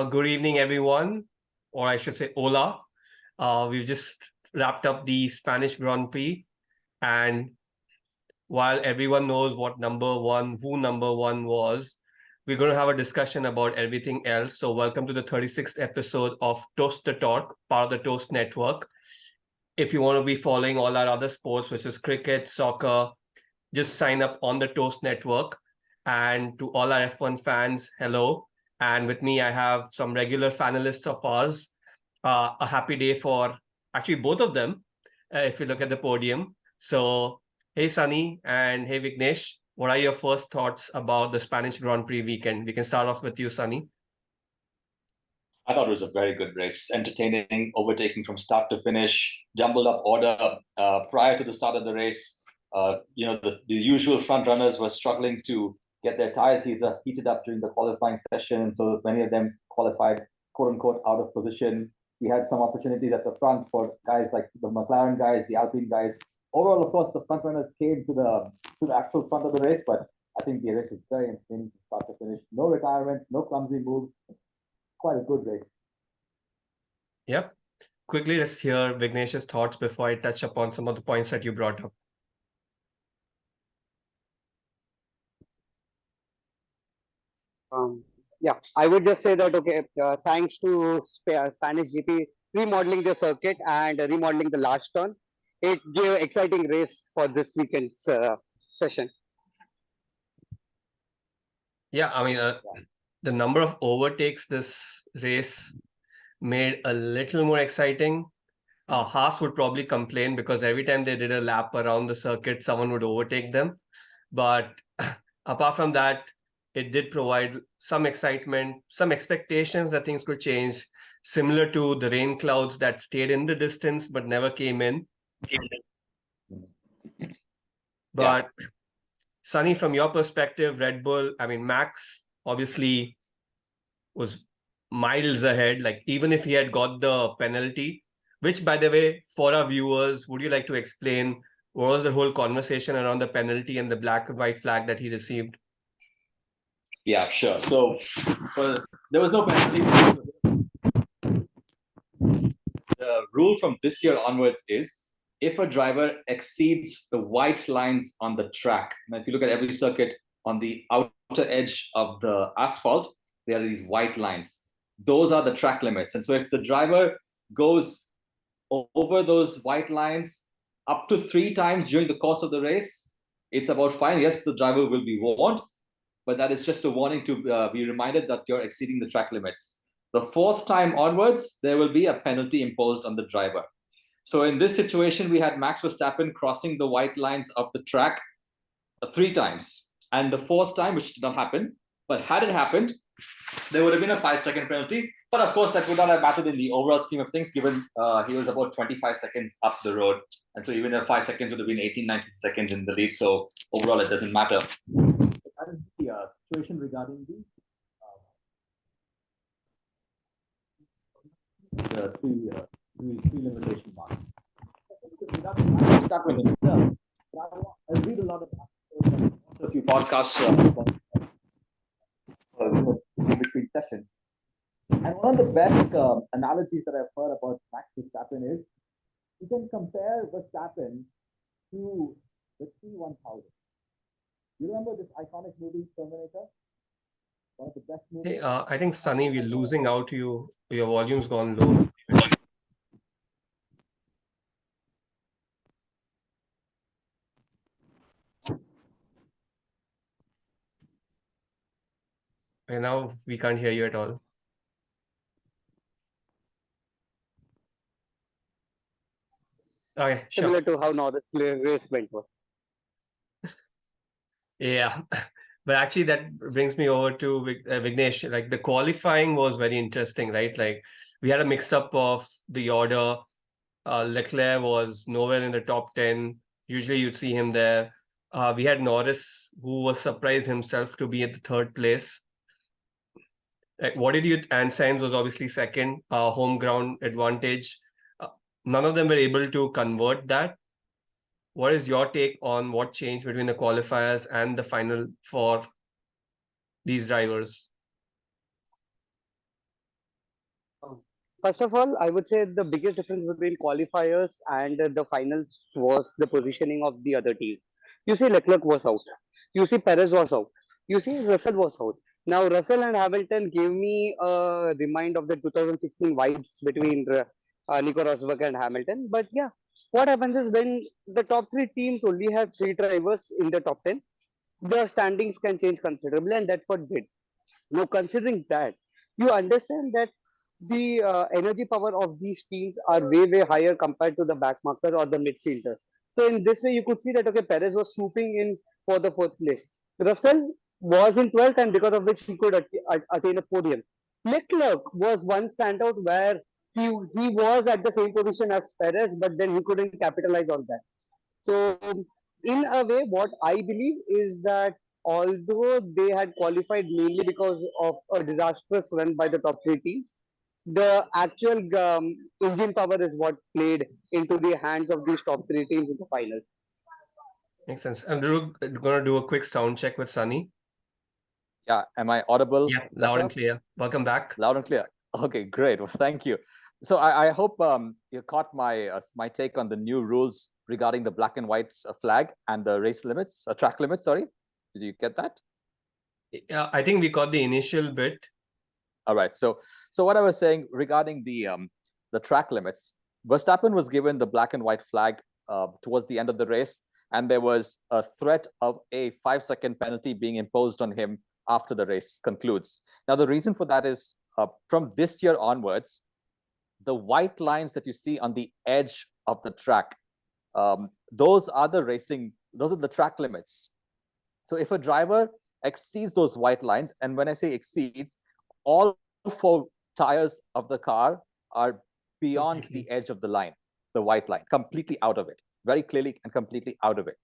Good evening, everyone, or I should say Hola. We've just wrapped up the Spanish Grand Prix, and while everyone knows what number one was, we're going to have a discussion about everything else. So welcome to the 36th episode of Toast the Talk, part of the Toast Network. If you want to be following all our other sports, which is cricket, soccer, just sign up on the Toast Network. And to all our F1 fans, hello. And with me, I have some regular fanelists of ours. A happy day for actually both of them, if you look at the podium. So, hey, Sunny, and hey, Vignesh, what are your first thoughts about the Spanish Grand Prix weekend? We can start off with you, Sunny. I thought it was a very good race, entertaining, overtaking from start to finish, jumbled up order prior to the start of the race. The usual front runners were struggling to get their tires heated up during the qualifying session, and so many of them qualified, quote unquote, out of position. We had some opportunities at the front for guys like the McLaren guys, the Alpine guys. Overall, of course, the front runners came to the actual front of the race, but I think the race was very entertaining from start to finish. No retirements, no clumsy moves. Quite a good race. Yep. Quickly, let's hear Vignesh's thoughts before I touch upon some of the points that you brought up. Yeah, I would just say that, okay, thanks to Spanish GP remodeling the circuit and remodeling the last turn, it gave exciting race for this weekend's session. Yeah, I mean, the number of overtakes this race made a little more exciting. Haas would probably complain because every time they did a lap around the circuit, someone would overtake them. But apart from that, it did provide some excitement, some expectations that things could change, similar to the rain clouds that stayed in the distance but never came in. But Sunny, from your perspective, Red Bull, I mean, Max obviously was miles ahead. Like, even if he had got the penalty, which, by the way, for our viewers, would you like to explain what was the whole conversation around the penalty and the black and white flag that he received? Yeah, sure. So there was no penalty. The rule from this year onwards is if a driver exceeds the white lines on the track, now if you look at every circuit on the outer edge of the asphalt, there are these white lines. Those are the track limits. And so if the driver goes over those white lines up to 3 times during the course of the race, it's about fine. Yes, the driver will be warned, but that is just a warning to be reminded that you're exceeding the track limits. The 4th time onwards, there will be a penalty imposed on the driver. So in this situation, we had Max Verstappen crossing the white lines of the track 3 times. And the 4th time, which did not happen, but had it happened, there would have been a 5-second penalty. But of course, that would not have mattered in the overall scheme of things, given he was about 25 seconds up the road. And so even if 5 seconds would have been 18, 19 seconds in the lead. So overall, it doesn't matter. That is the situation regarding the three limitation marks. I read a lot of a few podcasts between sessions. And one of the best analogies that I've heard about Max Verstappen is you can compare Verstappen to the T-1000. You remember this iconic movie, Terminator? One of the best movies. Hey, I think, Sunny, we're losing out you. Your volume's gone low. And now we can't hear you at all. Okay, Similar sure. to how Norris race went. Yeah. But actually, that brings me over to Vignesh. Like, the qualifying was very interesting, right? Like, we had a mix-up of the order. Leclerc was nowhere in the top 10. Usually you'd see him there. We had Norris, who was surprised himself to be at the 3rd place. Like, what did you... And Sainz was obviously second, home ground advantage. None of them were able to convert that. What is your take on what changed between the qualifiers and the final for these drivers? First of all, I would say the biggest difference between qualifiers and the finals was the positioning of the other team. You see, Leclerc was out. You see, Perez was out. You see, Russell was out. Now, Russell and Hamilton gave me a remind of the 2016 vibes between Nico Rosberg and Hamilton. But yeah, what happens is when the top three teams only have three drivers in the top 10, the standings can change considerably, and that's what did. Now, considering that, you understand that the energy power of these teams are way higher compared to the backmarkers or the midfielders. So in this way, you could see that okay, Perez was swooping in for the fourth place. Russell was in 12th, and because of which he could attain a podium. Leclerc was one standout where he was at the same position as Perez, but then he couldn't capitalize on that. So, in a way, what I believe is that although they had qualified mainly because of a disastrous run by the top three teams, the actual engine power is what played into the hands of these top three teams in the final. Makes sense. I'm going to do a quick sound check with Sunny. Yeah, am I audible? Yeah, loud and clear. Welcome back. Loud and clear. Okay, great. Well, thank you. So I hope you caught my take on the new rules regarding the black and white flag and the race limits, track limits. Sorry, did you get that? Yeah, I think we got the initial bit. All right. So what I was saying regarding the track limits, Verstappen was given the black and white flag towards the end of the race, and there was a threat of a 5-second penalty being imposed on him after the race concludes. Now, the reason for that is from this year onwards, the white lines that you see on the edge of the track, those are the track limits. So if a driver exceeds those white lines, and when I say exceeds, all 4 tires of the car are beyond the edge of the line, the white line, completely out of it, very clearly and completely out of it.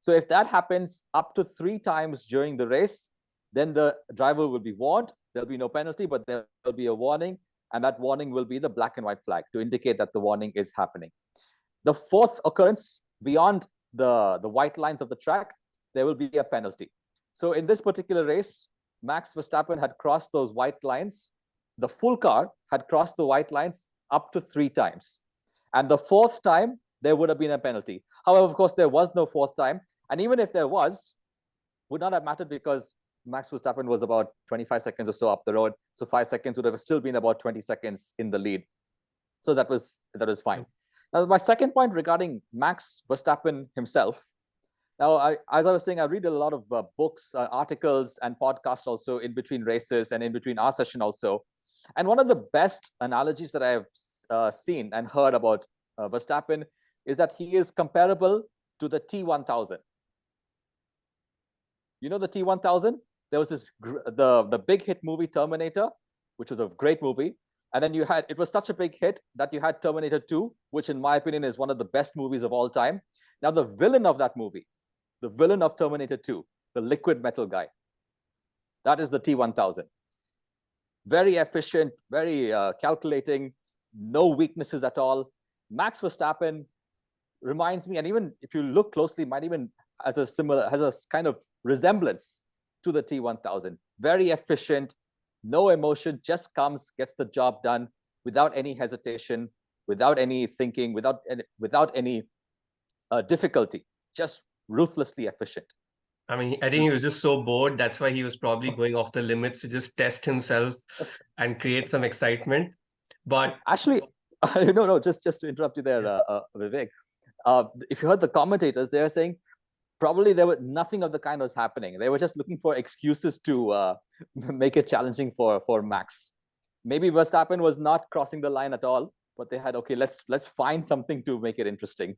So if that happens up to 3 times during the race, then the driver will be warned. There'll be no penalty, but there will be a warning, and that warning will be the black and white flag to indicate that the warning is happening. The 4th occurrence beyond the white lines of the track, there will be a penalty. So in this particular race, Max Verstappen had crossed those white lines. The full car had crossed the white lines up to 3 times. And the 4th time, there would have been a penalty. However, of course, there was no 4th time. And even if there was, would not have mattered because Max Verstappen was about 25 seconds or so up the road. So 5 seconds would have still been about 20 seconds in the lead. So that was fine. Now, my second point regarding Max Verstappen himself. Now, as I was saying, I read a lot of books, articles, and podcasts also in between races and in between our session also. And one of the best analogies that I have seen and heard about Verstappen is that he is comparable to the T1000. You know the T1000? There was this the big hit movie Terminator, which was a great movie. And then it was such a big hit that you had Terminator 2, which in my opinion is one of the best movies of all time. Now the villain of that movie, the villain of Terminator 2, the liquid metal guy, that is the T1000. Very efficient, very calculating, no weaknesses at all. Max Verstappen reminds me, and even if you look closely, might even has a kind of resemblance to the T1000. Very efficient, no emotion, just comes, gets the job done without any hesitation, without any thinking, without any difficulty, just ruthlessly efficient. I mean, I think he was just so bored. That's why he was probably going off the limits to just test himself and create some excitement. But actually, no, just to interrupt you there, Vivek. If you heard the commentators, they are saying probably nothing of the kind was happening. They were just looking for excuses to make it challenging for Max. Maybe Verstappen was not crossing the line at all, but they had, okay, let's find something to make it interesting.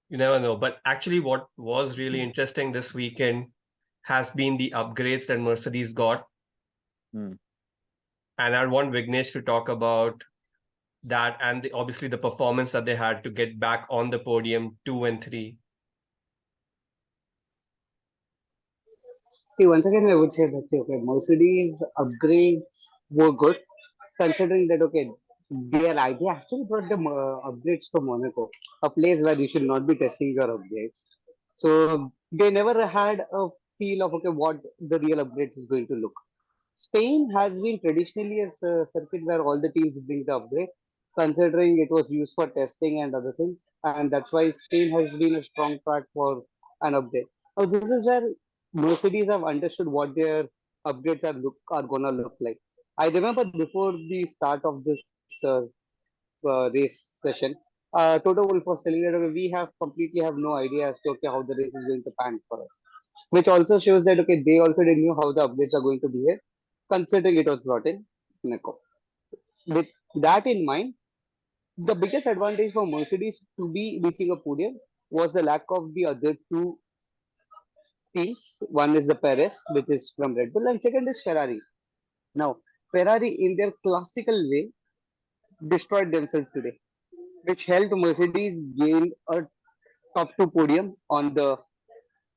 You never know. But actually, what was really interesting this weekend has been the upgrades that Mercedes got. And I want Vignesh to talk about that and obviously the performance that they had to get back on the podium 2 and 3. See, once again, I would say that okay, Mercedes upgrades were good, considering that okay, they actually brought the upgrades to Monaco, a place where you should not be testing your upgrades. So they never had a feel of okay, what the real upgrades is going to look. Spain has been traditionally a circuit where all the teams bring the upgrade, considering it was used for testing and other things, and that's why Spain has been a strong track for an update. Now, this is where Mercedes have understood what their upgrades are gonna look like. I remember before the start of this race session, Toto Wolff was telling that okay, we have completely have no idea as to okay, how the race is going to pan for us, which also shows that okay, they also didn't know how the upgrades are going to behave, considering it was brought in Mexico. With that in mind, the biggest advantage for Mercedes to be reaching a podium was the lack of the other two teams. One is the Perez, which is from Red Bull, and second is Ferrari. Now, Ferrari, in their classical way, destroyed themselves today, which helped Mercedes gain a top two podium on the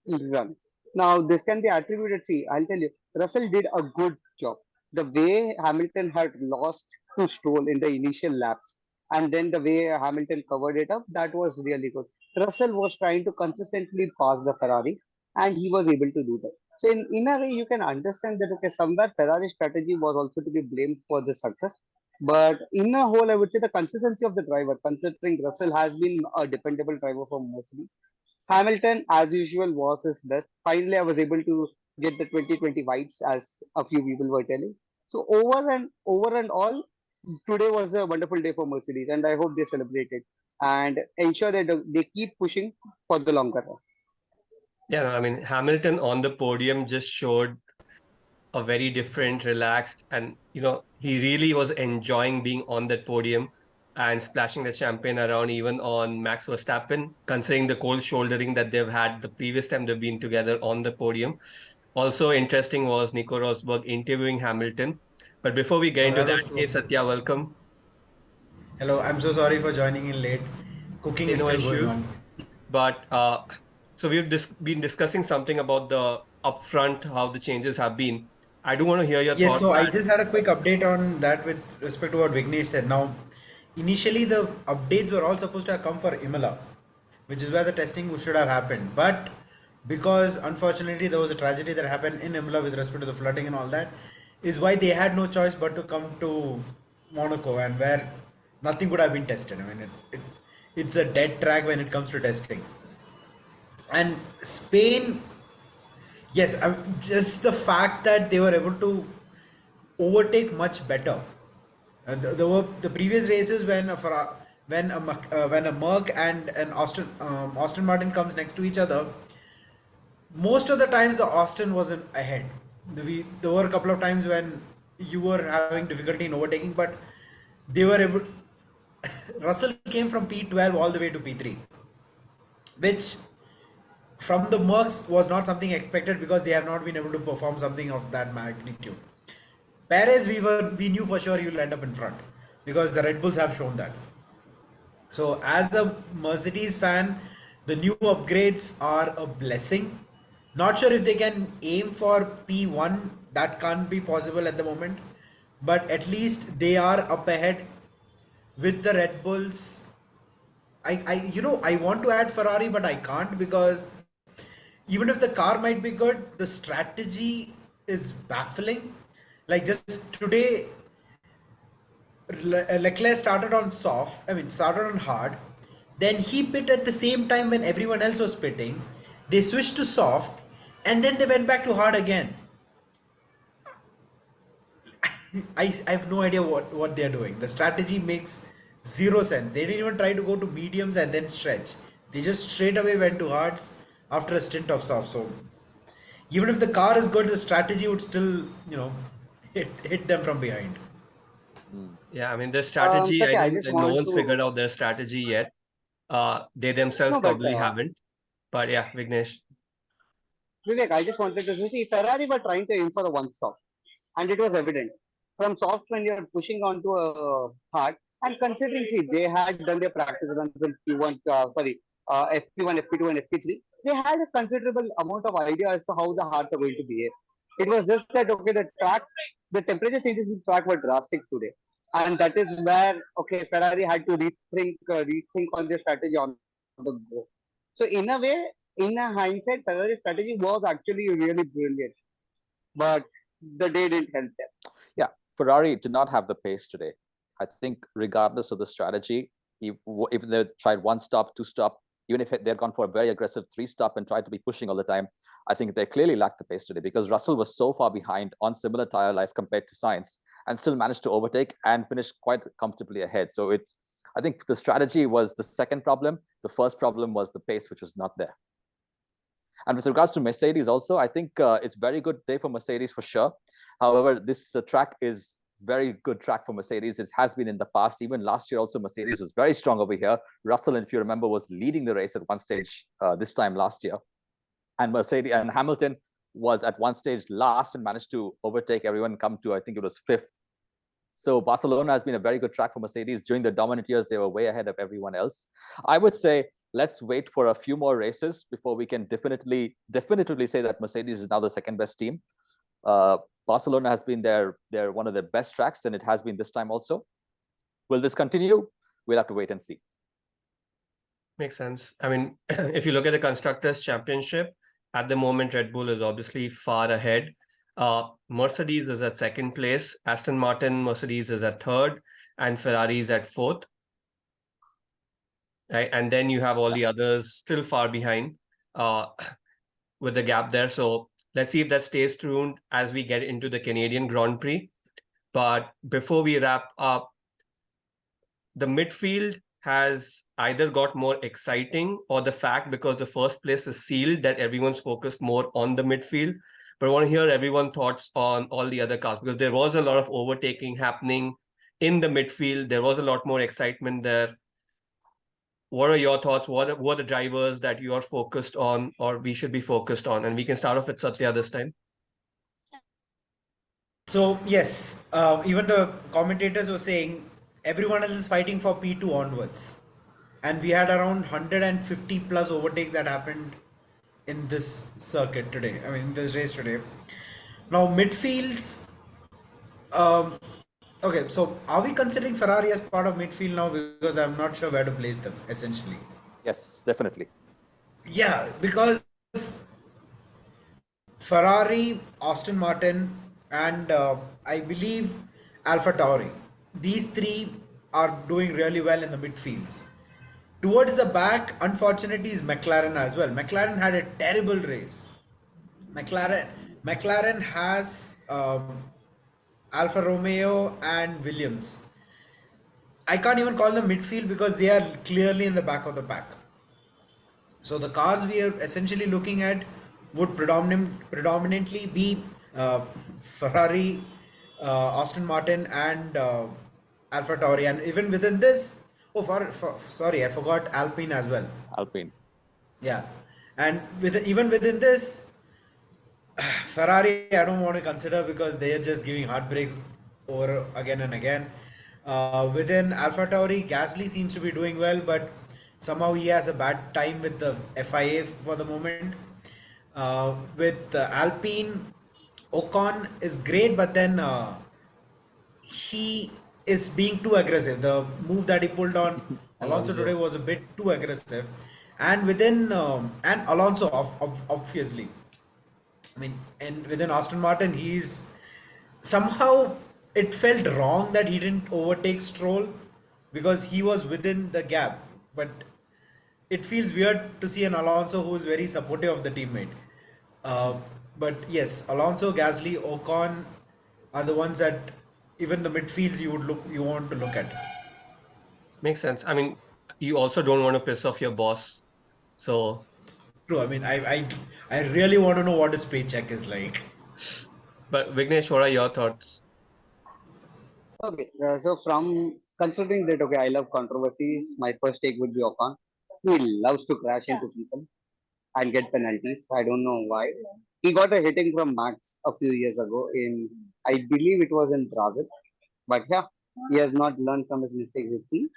run. Now, this can be attributed. See, I'll tell you, Russell did a good job. The way Hamilton had lost to Stroll in the initial laps, and then the way Hamilton covered it up, that was really good. Russell was trying to consistently pass the Ferrari, and he was able to do that. So, in a way, you can understand that okay, somewhere Ferrari strategy was also to be blamed for the success. But in a whole, I would say the consistency of the driver, considering Russell has been a dependable driver for Mercedes, Hamilton, as usual, was his best. Finally, I was able to get the 2020 vibes, as a few people were telling. So over and all, today was a wonderful day for Mercedes, and I hope they celebrate it and ensure that they keep pushing for the longer run. Yeah, no, I mean, Hamilton on the podium just showed a very different, relaxed, and he really was enjoying being on that podium and splashing the champagne around, even on Max Verstappen, considering the cold shouldering that they've had the previous time they've been together on the podium. Also interesting was Nico Rosberg interviewing Hamilton. But before we get Oh, into that that, was hey true. Satya, welcome. Hello, I'm so sorry for joining in late. Cooking Hey, is no still going issues. on. But so we've been discussing something about the upfront, how the changes have been. I do want to hear your Yes, thoughts so I that. just had a quick update on that with respect to what Vignesh said. Now, initially the updates were all supposed to have come for Imola, which is where the testing should have happened. But because unfortunately there was a tragedy that happened in Imola with respect to the flooding and all that, is why they had no choice but to come to Monaco and where nothing could have been tested. I mean, it's a dead track when it comes to testing. And Spain, yes, just the fact that they were able to overtake much better. The previous races when when a Merc and an Austin Martin comes next to each other, most of the times the Austin wasn't ahead. There were a couple of times when you were having difficulty in overtaking, but they were able. Russell came from P12 all the way to P3, which from the Mercs was not something expected because they have not been able to perform something of that magnitude. Perez, we knew for sure he will end up in front because the Red Bulls have shown that. So as a Mercedes fan, the new upgrades are a blessing. Not sure if they can aim for P1. That can't be possible at the moment. But at least they are up ahead with the Red Bulls. I want to add Ferrari, but I can't because even if the car might be good, the strategy is baffling. Like just today, Leclerc started on soft, I mean, started on hard. Then he pit at the same time when everyone else was pitting. They switched to soft and then they went back to hard again. I have no idea what they're doing. The strategy makes zero sense. They didn't even try to go to mediums and then stretch. They just straight away went to hards after a stint of soft. So even if the car is good, the strategy would still, hit them from behind. Yeah, I mean, their strategy, I Satya, I think just no want one's to figured out their strategy yet. They themselves no, but probably haven't. But yeah, Vignesh. Vivek, I just wanted to see Ferrari were trying to aim for a one stop, and it was evident from soft when you're pushing onto a hard. And considering, see, they had done their practice runs in Q1, FP1, FP2, and FP3. They had a considerable amount of idea as to how the hards are going to behave. It was just that okay, the temperature changes in the track were drastic today, and that is where okay, Ferrari had to rethink on their strategy on the go. So in a way, in a hindsight, Ferrari's strategy was actually really brilliant. But the day didn't help them. Yeah, Ferrari did not have the pace today. I think regardless of the strategy, if they tried one stop, two stop, even if they'd gone for a very aggressive three stop and tried to be pushing all the time, I think they clearly lacked the pace today because Russell was so far behind on similar tire life compared to Sainz and still managed to overtake and finish quite comfortably ahead. So I think the strategy was the second problem. The first problem was the pace, which was not there. And with regards to Mercedes also, I think it's very good day for Mercedes for sure. However, this track is very good track for Mercedes. It has been in the past. Even last year also, Mercedes was very strong over here. Russell, if you remember, was leading the race at one stage this time last year. And Mercedes and Hamilton was at one stage last and managed to overtake everyone, come to, I think it was fifth. So Barcelona has been a very good track for Mercedes. During the dominant years, they were way ahead of everyone else. I would say, let's wait for a few more races before we can definitively say that Mercedes is now the second best team. Barcelona has been one of their best tracks, and it has been this time also. Will this continue? We'll have to wait and see. Makes sense. I mean, if you look at the Constructors' Championship, at the moment, Red Bull is obviously far ahead. Mercedes is at second place. Aston Martin, Mercedes is at third, and Ferrari is at fourth. Right, and then you have all the others still far behind, with the gap there. So let's see if that stays tuned as we get into the Canadian Grand Prix. But before we wrap up, the midfield has either got more exciting or the fact because the first place is sealed that everyone's focused more on the midfield. But I want to hear everyone's thoughts on all the other cars because there was a lot of overtaking happening in the midfield. There was a lot more excitement there. What are your thoughts? What are the drivers that you are focused on or we should be focused on? And we can start off with Sathya this time. So yes, even the commentators were saying everyone else is fighting for P2 onwards, and we had around 150 plus overtakes that happened in this circuit today. I mean, in this race today. Now midfields. Okay, so are we considering Ferrari as part of midfield now? Because I'm not sure where to place them. Essentially. Yes, definitely. Yeah, because Ferrari, Aston Martin, and I believe Alpha Tauri. These three are doing really well in the midfields. Towards the back, unfortunately, is McLaren as well. McLaren had a terrible race. McLaren has Alfa Romeo and Williams. I can't even call them midfield because they are clearly in the back of the pack. So the cars we are essentially looking at would predominantly be Ferrari, Aston Martin, and Alfa Tauri. And even within this, sorry, I forgot Alpine as well. Alpine. Yeah, and even within this, Ferrari I don't want to consider because they are just giving heartbreaks over again and again. Within Alpha Tauri, Gasly seems to be doing well, but somehow he has a bad time with the FIA for the moment. With Alpine, Ocon is great, but then he is being too aggressive. The move that he pulled on Alonso today was a bit too aggressive, and within and Alonso obviously. I mean, and within Aston Martin, he's somehow it felt wrong that he didn't overtake Stroll because he was within the gap. But it feels weird to see an Alonso who is very supportive of the teammate. But yes, Alonso, Gasly, Ocon are the ones that even the midfields you want to look at. Makes sense. I mean, you also don't want to piss off your boss. So true. I mean, I really want to know what his paycheck is like. But Vignesh, what are your thoughts? Okay, so from considering that, okay, I love controversies. My first take would be Ocon. He loves to crash into people and get penalties. I don't know why. He got a hitting from Max a few years ago I believe it was in Brazil. But yeah, he has not learned from his mistakes, it seems.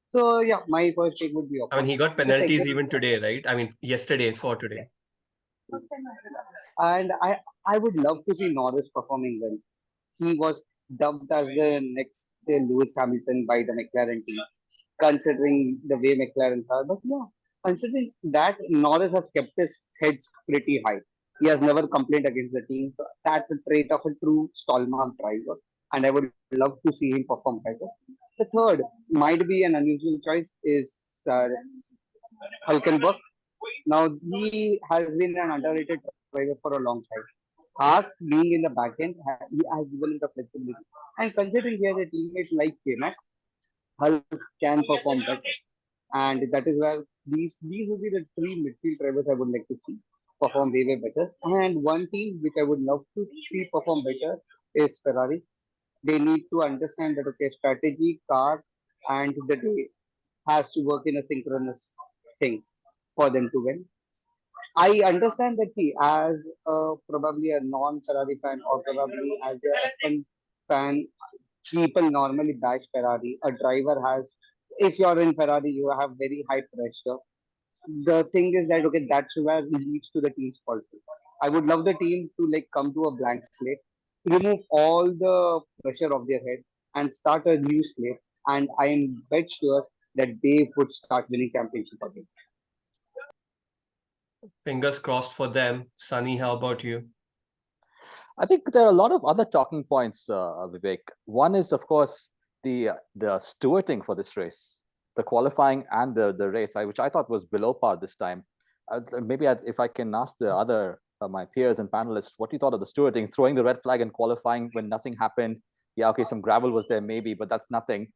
So yeah, my first take would be Ocon. I mean, he got penalties even today, right? I mean, yesterday for today. And I would love to see Norris performing well. He was dubbed as the next Lewis Hamilton by the McLaren team, considering the way McLarens are. But yeah, considering that Norris has kept his heads pretty high. He has never complained against the team. So that's a trait of a true stallmark driver, and I would love to see him perform better. The third might be an unusual choice is Hulkenberg. Now he has been an underrated driver for a long time. Haas being in the back end, he has given him the flexibility. And considering he has a teammate like K-Mac, Hulk can perform better. And that is where these would be the three midfield drivers I would like to see perform way better. And one team which I would love to see perform better is Ferrari. They need to understand that okay, strategy, car, and the day has to work in a synchronous thing for them to win. I understand that see, as probably a non-Ferrari fan or probably as a F1 fan, people normally bash Ferrari. A driver has, if you're in Ferrari, you have very high pressure. The thing is that okay, that's where it leads to the team's fault. I would love the team to like come to a blank slate, remove all the pressure of their head, and start a new slate. And I am bet sure that they would start winning championship again. Fingers crossed for them. Sunny, how about you? I think there are a lot of other talking points, Vivek. One is, of course, the stewarding for this race, the qualifying and the race, which I thought was below par this time. Maybe if I can ask the other my peers and panelists, what you thought of the stewarding, throwing the red flag and qualifying when nothing happened. Yeah, okay, some gravel was there maybe, but that's nothing.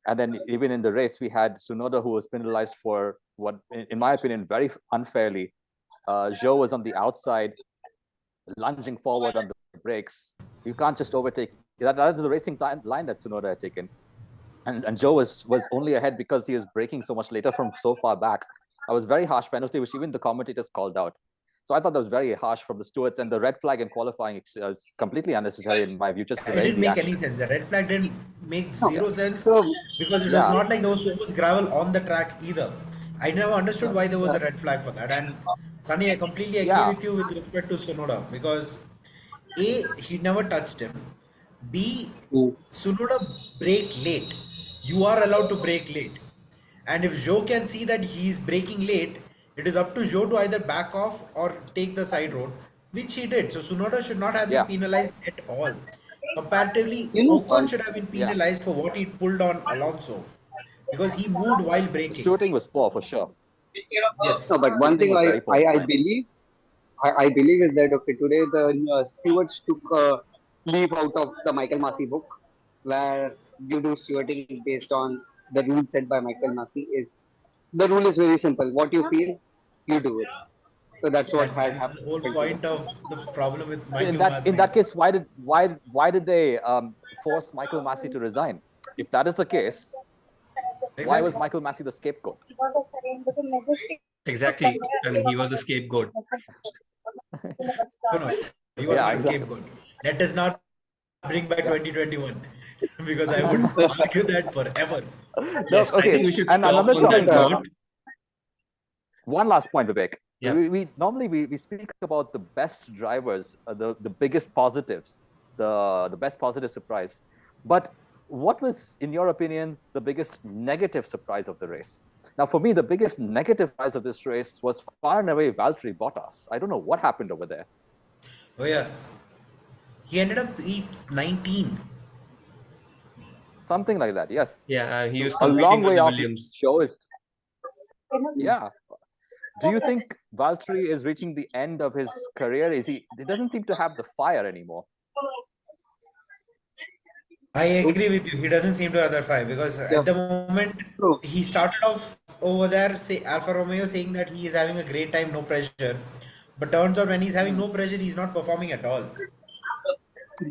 And then even in the race, we had Tsunoda, who was penalized for what, in my opinion, very unfairly. Zhou was on the outside, lunging forward on the brakes. You can't just overtake. That is the racing line that Tsunoda had taken. And Zhou was only ahead because he was braking so much later from so far back. That was very harsh penalty, which even the commentators called out. So I thought that was very harsh from the stewards, and the red flag in qualifying is completely unnecessary in my view. Just It didn't make any sense. The red flag didn't make zero sense because it was not like there was so much gravel on the track either. I never understood why there was a red flag for that. And Sunny, I completely agree with you with respect to Tsunoda because A, he never touched him. B, Tsunoda braked late. You are allowed to brake late. And if Zhou can see that he is braking late, it is up to Zhou to either back off or take the side road, which he did. So Tsunoda should not have been penalized at all. Comparatively, Ocon should have been penalized for what he pulled on Alonso because he moved while braking. Stewarding was poor for sure. Yes. No, but one thing I believe is that okay, today the stewards took a leaf out of the Michael Massey book, where you do stewarding based on the rule set by Michael Massey. The rule is very simple. What you feel, you do it. So that's what had happened. The whole point of the problem with Michael Massey. In that case, why did they force Michael Massey to resign? If that is the case, why was Michael Massey the scapegoat? Exactly. I mean, he was the scapegoat. No, he was not a scapegoat. Let us not bring back 2021 because I would argue that forever. Yes, I think we should stop on that note. One last point, Vivek. Yeah. We normally speak about the best drivers, the biggest positives, the best positive surprise. But what was, in your opinion, the biggest negative surprise of the race? Now, for me, the biggest negative surprise of this race was far and away Valtteri Bottas. I don't know what happened over there. Oh yeah, he ended up P19. Something like that, yes. Yeah, he was a long way off Williams. Yeah. Do you think Valtteri is reaching the end of his career? He doesn't seem to have the fire anymore. I agree with you. He doesn't seem to have that fire because at the moment he started off over there, say Alfa Romeo, saying that he is having a great time, no pressure. But turns out when he's having no pressure, he's not performing at all.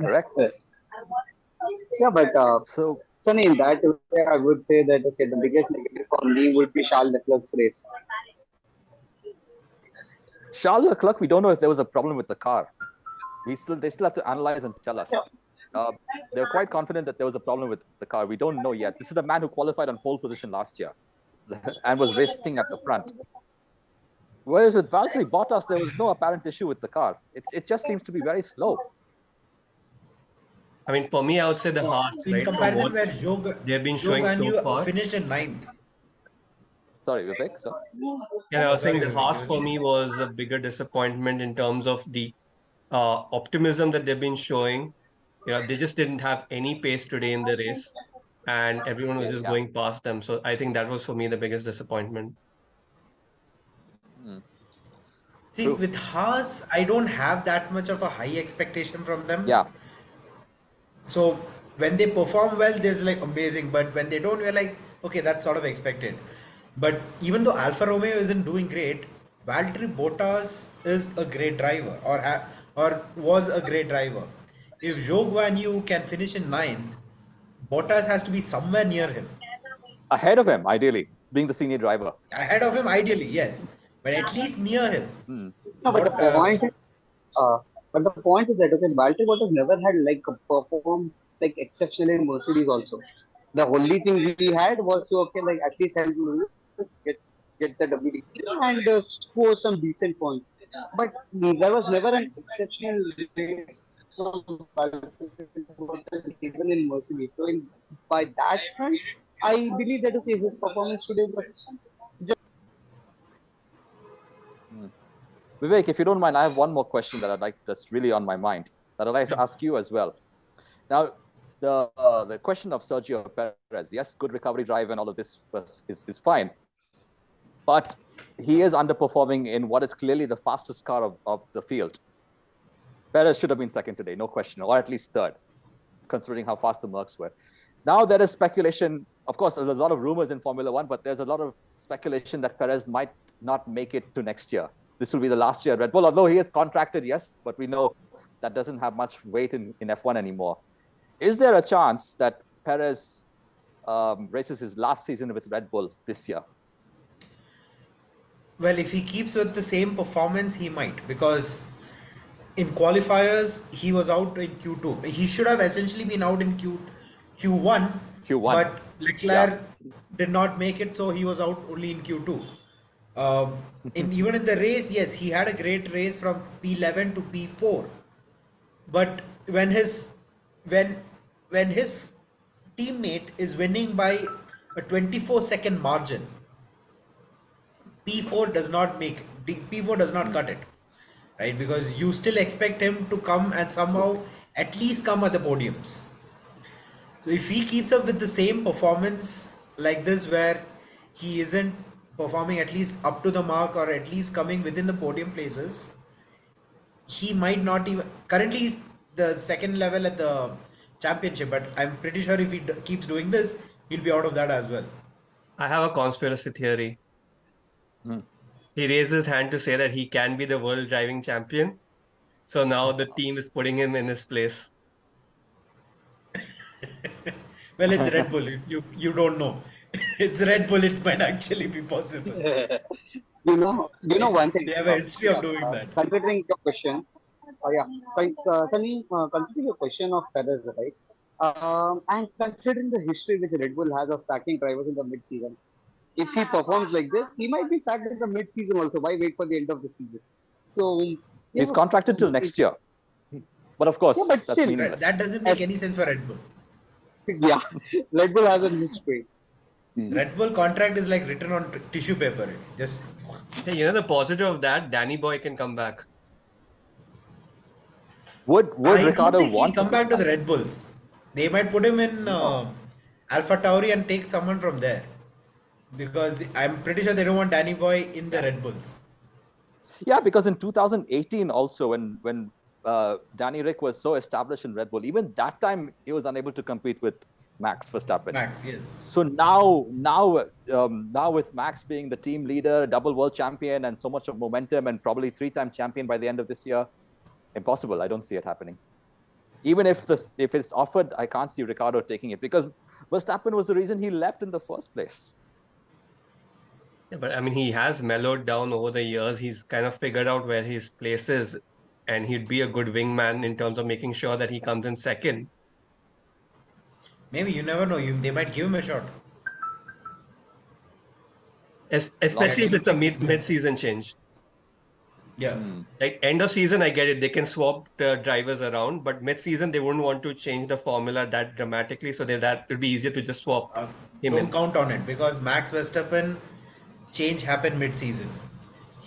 Correct. Yeah, but so in that way, I would say that okay, the biggest negative for me would be Charles Leclerc's race. Charles Leclerc, we don't know if there was a problem with the car. They still have to analyze and tell us. They're quite confident that there was a problem with the car. We don't know yet. This is the man who qualified on pole position last year and was racing at the front. Whereas with Valtteri Bottas, there was no apparent issue with the car. It just seems to be very slow. I mean, for me, I would say the Haas, in right? comparison where Zhou they've been showing so far. finished in 9th. Sorry, Vivek. So Yeah, I was saying Sorry, the Vivek, Haas you for me was a bigger disappointment in terms of the optimism that they've been showing. They just didn't have any pace today in the race, and everyone was just yeah. going past them. So I think that was for me the biggest disappointment. Hmm. see, True. with Haas, I don't have that much of a high expectation from them. Yeah. So when they perform well, there's like amazing, but when they don't, we're like, okay, that's sort of expected. But even though Alfa Romeo isn't doing great, Valtteri Bottas is a great driver, or was a great driver. If Zhou Guan Yu can finish in ninth, Bottas has to be somewhere near him. Ahead of him, ideally, being the senior driver. Ahead of him, ideally, yes, but at least near him. Hmm. No, but the Bot, uh, point, but the point is that okay, Valtteri Bottas never had like a perform like exceptional in Mercedes also. The only thing we had was to okay, like at least help Lewis get the WTC and score some decent points. But there was never an exceptional race from Valtteri Bottas even in Mercedes. So by that front, I believe that okay, his performance today was Vivek, if you don't mind, I have one more question that's really on my mind that I'd like to ask you as well. Now, the question of Sergio Perez, yes, good recovery drive and all of this is fine, but he is underperforming in what is clearly the fastest car of the field. Perez should have been second today, no question, or at least third, considering how fast the Mercs were. Now there is speculation. Of course, there's a lot of rumors in Formula One, but there's a lot of speculation that Perez might not make it to next year. This will be the last year at Red Bull, although he is contracted, yes, but we know that doesn't have much weight in F1 anymore. Is there a chance that Perez races his last season with Red Bull this year? well, if he keeps with the same performance, he might, because in qualifiers he was out in Q2. He should have essentially been out in Q1, Q1. but Leclerc did not make it, so he was out only in Q2. Even in the race, yes, he had a great race from P11 to P4, but when his teammate is winning by a 24-second margin, P4 does not make it. P4 does not cut it, right? Because you still expect him to come and somehow at least come at the podiums. So if he keeps up with the same performance like this, where he isn't performing at least up to the mark or at least coming within the podium places, he might not even. Currently, he's the second level at the championship, but I'm pretty sure if he keeps doing this, he'll be out of that as well. I have a conspiracy theory. He raised his hand to say that he can be the world driving champion. So now the team is putting him in his place. Well, it's Red Bull. You don't know. It's Red Bull. It might actually be possible. you know one thing. They have a history of doing that. Considering your question, Sunny, considering your question of Perez, right? And considering the history which Red Bull has of sacking drivers in the mid-season, if he performs like this, he might be sacked in the mid-season also. Why wait for the end of the season? So He's contracted till next year, but of course, Yeah, but that's still, meaningless. That doesn't make any sense for Red Bull. yeah, Red Bull has a huge weight. Red Bull contract is like written on tissue paper. Just Hey, the positive of that, Danny Boy can come back. Would I Ricardo don't think he'll want come back to the Red Bulls. They might put him in Alpha Tauri and take someone from there, because I'm pretty sure they don't want Danny Boy in the Red Bulls. Yeah, because in 2018 also, when Danny Rick was so established in Red Bull, even that time he was unable to compete with Max Verstappen. Max, yes. So now with Max being the team leader, double world champion, and so much of momentum, and probably 3-time champion by the end of this year, impossible. I don't see it happening. Even if it's offered, I can't see Ricardo taking it, because Verstappen was the reason he left in the first place. Yeah, but I mean, he has mellowed down over the years. He's kind of figured out where his place is, and he'd be a good wingman in terms of making sure that he comes in second. Maybe, you never know. They might give him a shot. Especially if it's a mid-season change. Yeah. Like end of season, I get it. They can swap the drivers around, but mid-season they wouldn't want to change the formula that dramatically. So that it would be easier to just swap him Don't in. count on it, because Max Verstappen change happened mid-season.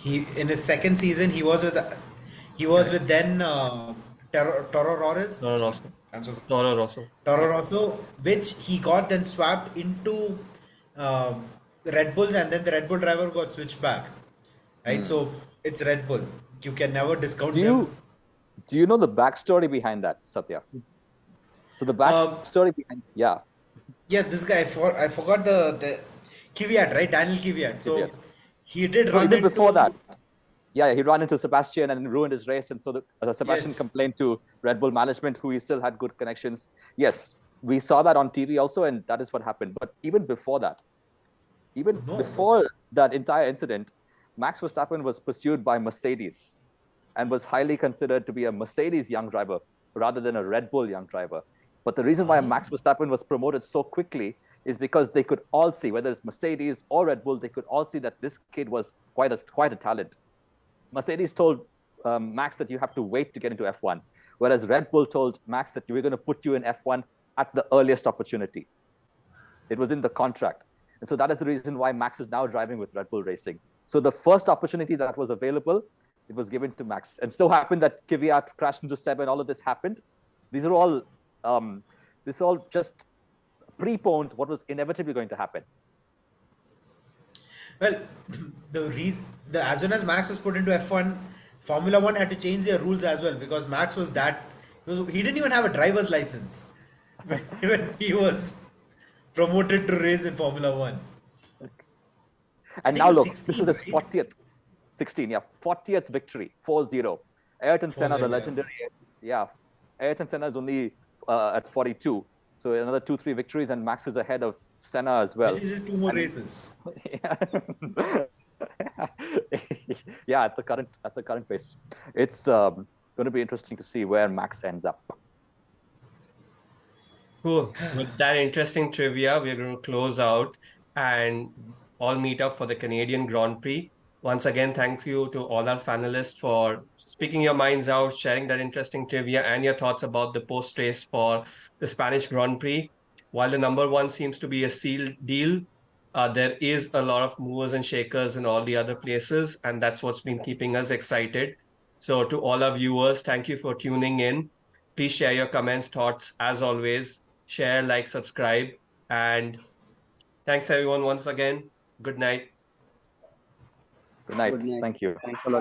He in his second season he was with then Toro Rosso. Toro Rosso. I'm so sorry. Toro Rosso. Toro Rosso, which he got then swapped into the Red Bulls, and then the Red Bull driver got switched back. Right, so it's Red Bull. You can never discount them. Do you know the backstory behind that, Sathya? So the backstory behind, yeah, this guy I forgot the Kvyat, right? Daniel Kvyat. So Kvyat. he did So run even into before that, yeah, he ran into Sebastian and ruined his race, and so Sebastian Yes. complained to Red Bull management, who he still had good connections. Yes, we saw that on TV also, and that is what happened. But even before that, before that entire incident, Max Verstappen was pursued by Mercedes and was highly considered to be a Mercedes young driver rather than a Red Bull young driver. But the reason why Max Verstappen was promoted so quickly is because they could all see, whether it's Mercedes or Red Bull, they could all see that this kid was quite a talent. Mercedes told Max that you have to wait to get into F1, whereas Red Bull told Max that we're going to put you in F1 at the earliest opportunity. It was in the contract. And so that is the reason why Max is now driving with Red Bull Racing. So the first opportunity that was available, it was given to Max. And so happened that Kvyat crashed into Seb and all of this happened. These are all, this all just preponed what was inevitably going to happen. Well, as soon as Max was put into F1, Formula One had to change their rules as well, because Max was he didn't even have a driver's license when he was promoted to race in Formula One. And now look, 16, this is his right? 40th victory, 4-0. Ayrton Senna, 4-0, the legendary, Ayrton Senna is only at 42. So another 2-3 victories, and Max is ahead of Senna as well. Which is just 2 more races. Yeah, at the current pace, it's going to be interesting to see where Max ends up. Cool. With that interesting trivia, we're going to close out and all meet up for the Canadian Grand Prix. Once again, thank you to all our panelists for speaking your minds out, sharing that interesting trivia and your thoughts about the post-race for the Spanish Grand Prix. While the number one seems to be a sealed deal, there is a lot of movers and shakers in all the other places, and that's what's been keeping us excited. So to all our viewers, thank you for tuning in. Please share your comments, thoughts, as always. Share, like, subscribe, and thanks everyone once again. Good night. Good night. Good night. Thank you. Thanks a lot.